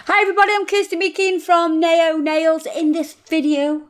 Hi everybody, I'm Kirsty Meakin from Neo Nails. In this video,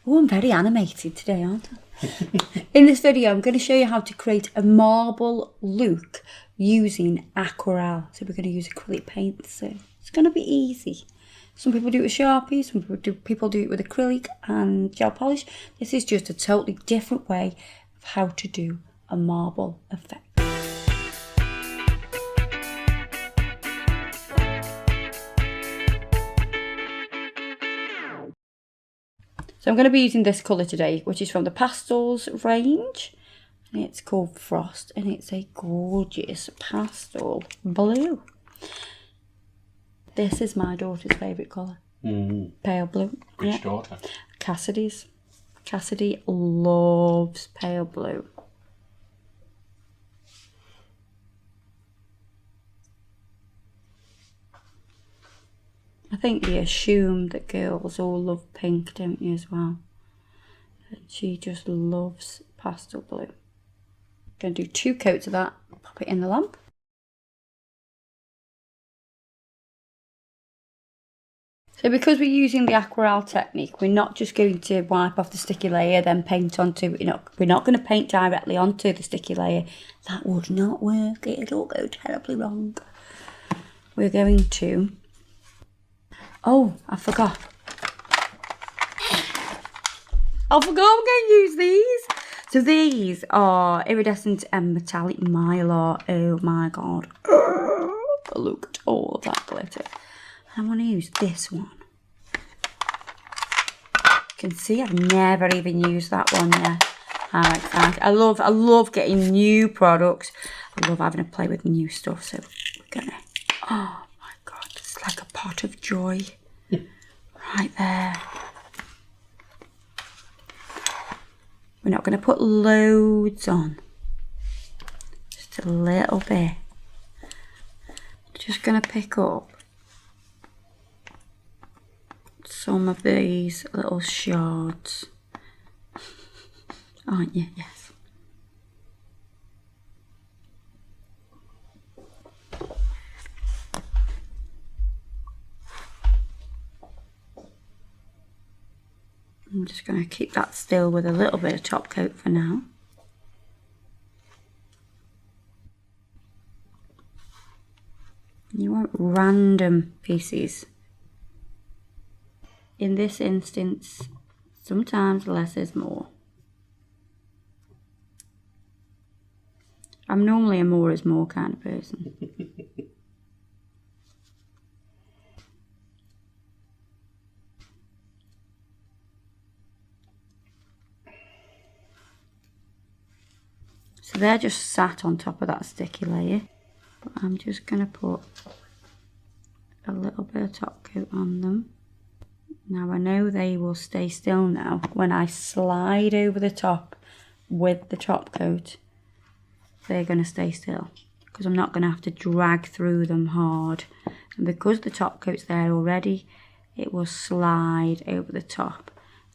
I'm very animated today, aren't I? In this video, I'm going to show you how to create a marble look using aquarelle. So we're going to use acrylic paint, so it's going to be easy. Some people do it with Sharpie, some people do it with acrylic and gel polish. This is just a totally different way of how to do a marble effect. So I'm going to be using this colour today, which is from the Pastels range. And it's called Frost, and it's a gorgeous pastel blue. This is my daughter's favourite colour. Pale blue. Which daughter? Cassidy's. Cassidy loves pale blue. I think you assume that girls all love pink, don't you, as well? And she just loves pastel blue. Going to do 2 coats of that, pop it in the lamp. So because we're using the aquarelle technique, we're not just going to wipe off the sticky layer, then paint onto, we're not going to paint directly onto the sticky layer. That would not work, it'll go terribly wrong. We're going to... Oh, I forgot. I'm going to use these. So these are iridescent and metallic mylar. Oh my god. Look at all of that glitter. I want to use this one. You can see I've never even used that one yet. I'm excited. I love getting new products. I love having a play with new stuff. So we're gonna... Oh my god, it's like a pot of joy. Right there. We're not going to put loads on. Just a little bit. Just going to pick up some of these little shards. Aren't you? Yes. I'm just going to keep that still with a little bit of top coat for now. You want random pieces. In this instance, sometimes less is more. I'm normally a more is more kind of person. So they're just sat on top of that sticky layer. But I'm just going to put a little bit of top coat on them. Now I know they will stay still now. When I slide over the top with the top coat, they're going to stay still. Because I'm not going to have to drag through them hard. And because the top coat's there already, it will slide over the top.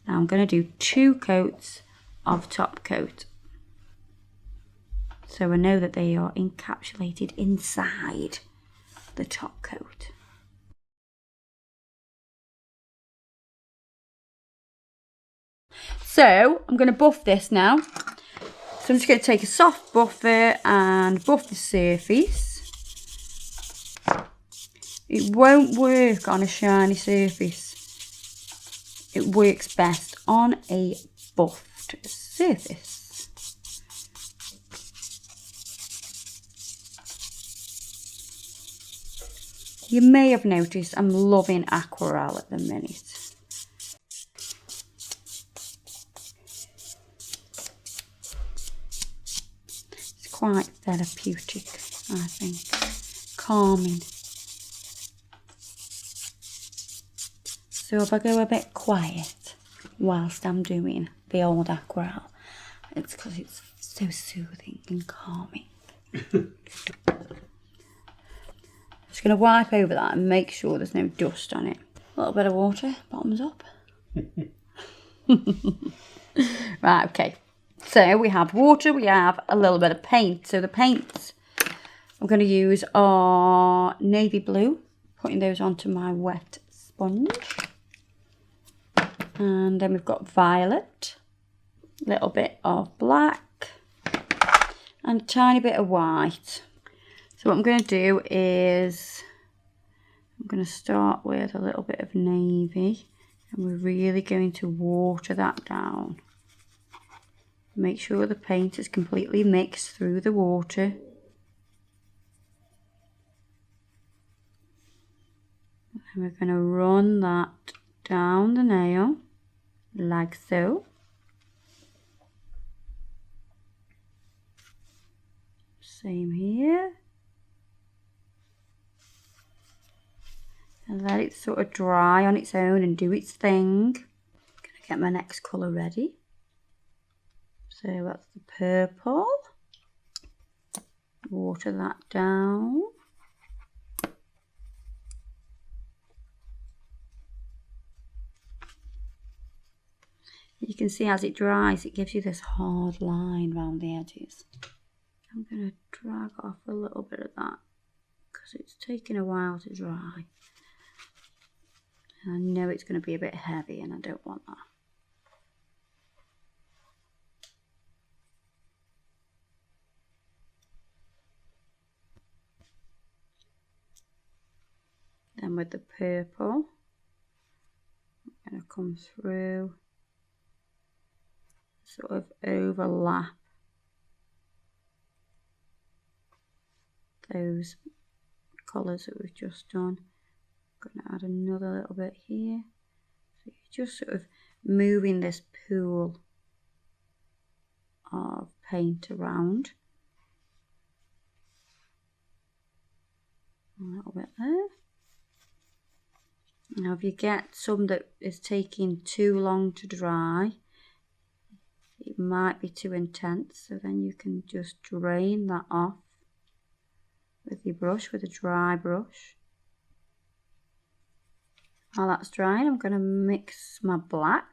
Now I'm going to do 2 coats of top coat. So I know that they are encapsulated inside the top coat. So I'm going to buff this now. So I'm just going to take a soft buffer and buff the surface. It won't work on a shiny surface. It works best on a buffed surface. You may have noticed I'm loving aquarelle at the minute. It's quite therapeutic, I think. Calming. So if I go a bit quiet whilst I'm doing the old aquarelle, it's because it's so soothing and calming. Just going to wipe over that and make sure there's no dust on it. A little bit of water, bottoms up. Right, okay. So we have water, we have a little bit of paint. So the paints I'm going to use are navy blue putting those onto my wet sponge. And then we've got violet, a little bit of black, and a tiny bit of white. So what I'm going to do is, I'm going to start with a little bit of navy, and we're really going to water that down. Make sure the paint is completely mixed through the water. And we're going to run that down the nail, like so. Same here. And let it sort of dry on its own and do its thing. I'm going to get my next colour ready. So that's the purple. Water that down. You can see as it dries, it gives you this hard line around the edges. I'm going to drag off a little bit of that because it's taking a while to dry. And I know it's going to be a bit heavy and I don't want that. Then with the purple, I'm going to come through, sort of overlap those colours that we've just done. I'm going to add another little bit here. So you're just sort of moving this pool of paint around. A little bit there. Now if you get some that is taking too long to dry, it might be too intense, so then you can just drain that off with your brush, with a dry brush. While that's drying, I'm going to mix my black.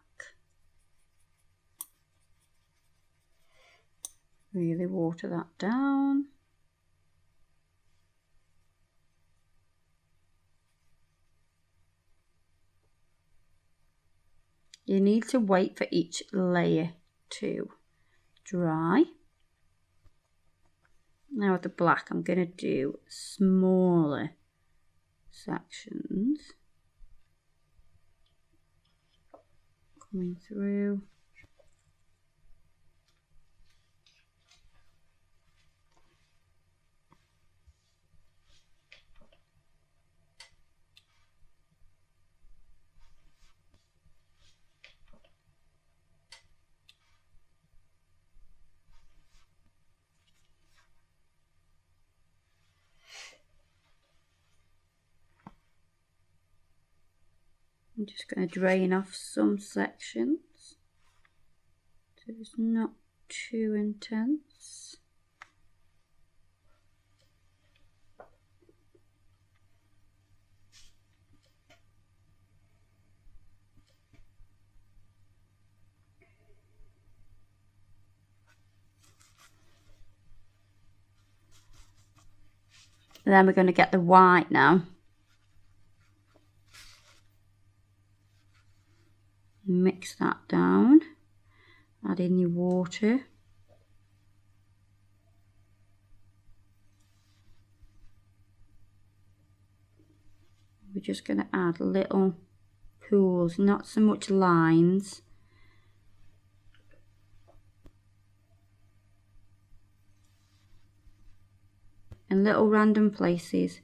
Really water that down. You need to wait for each layer to dry. Now with the black, I'm going to do smaller sections. Coming through. I'm just going to drain off some sections so it's not too intense. And then we're going to get the white now. Mix that down, add in your water. We're just going to add little pools, not so much lines. In little random places.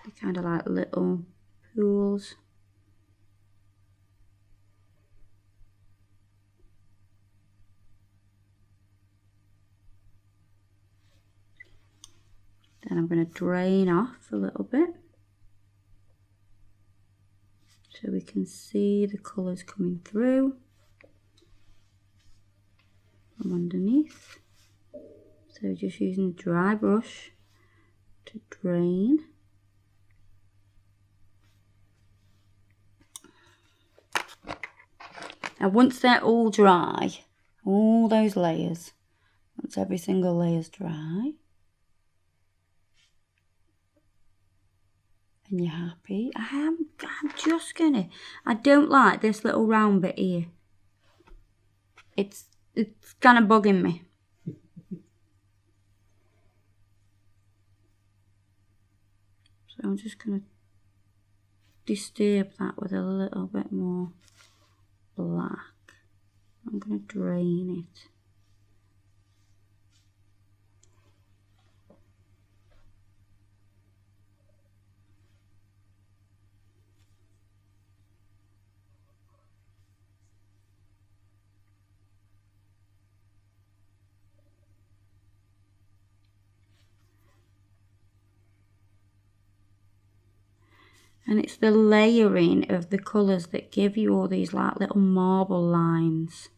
They're kind of like little pools. Then I'm going to drain off a little bit so we can see the colours coming through from underneath. So just using a dry brush to drain. And once they're all dry, all those layers, once every single layer is dry, and you're happy. I'm just gonna, I don't like this little round bit here. It's kind of bugging me. So I'm just gonna disturb that with a little bit more black. I'm gonna drain it. And it's the layering of the colours that give you all these like little marble lines.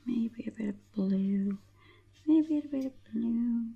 Maybe a bit of blue. Maybe a bit of blue.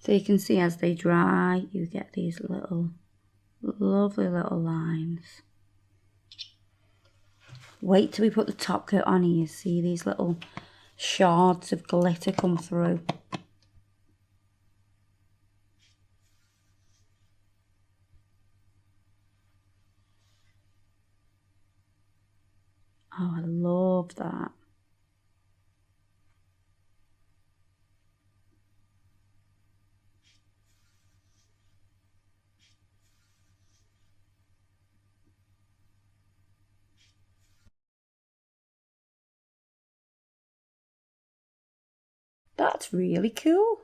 So you can see as they dry, you get these little, lovely little lines. Wait till we put the top coat on and you see these little shards of glitter come through. Oh, I love that. That's really cool.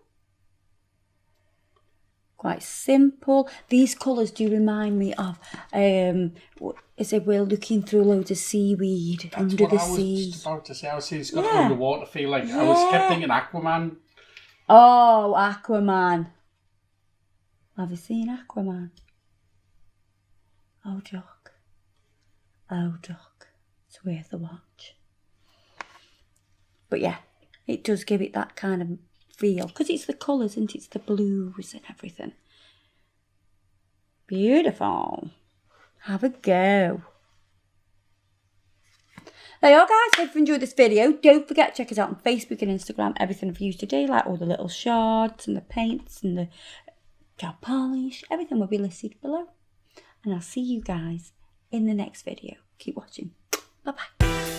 Quite simple. These colours do remind me of, is it we're looking through loads of seaweed under the sea. That's what I was just about to say. I was saying it's got an underwater feeling. I kept thinking Aquaman. Oh, Aquaman. Have you seen Aquaman? Oh, Doc. Oh, Doc. It's worth a watch. But yeah, it does give it that kind of feel. Because it's the colours, isn't it? It's the blues and everything. Beautiful. Have a go. There you are, guys. Hope you enjoyed this video. Don't forget to check us out on Facebook and Instagram. Everything I've used today, like all the little shards and the paints and the gel polish. Everything will be listed below. And I'll see you guys in the next video. Keep watching. Bye-bye.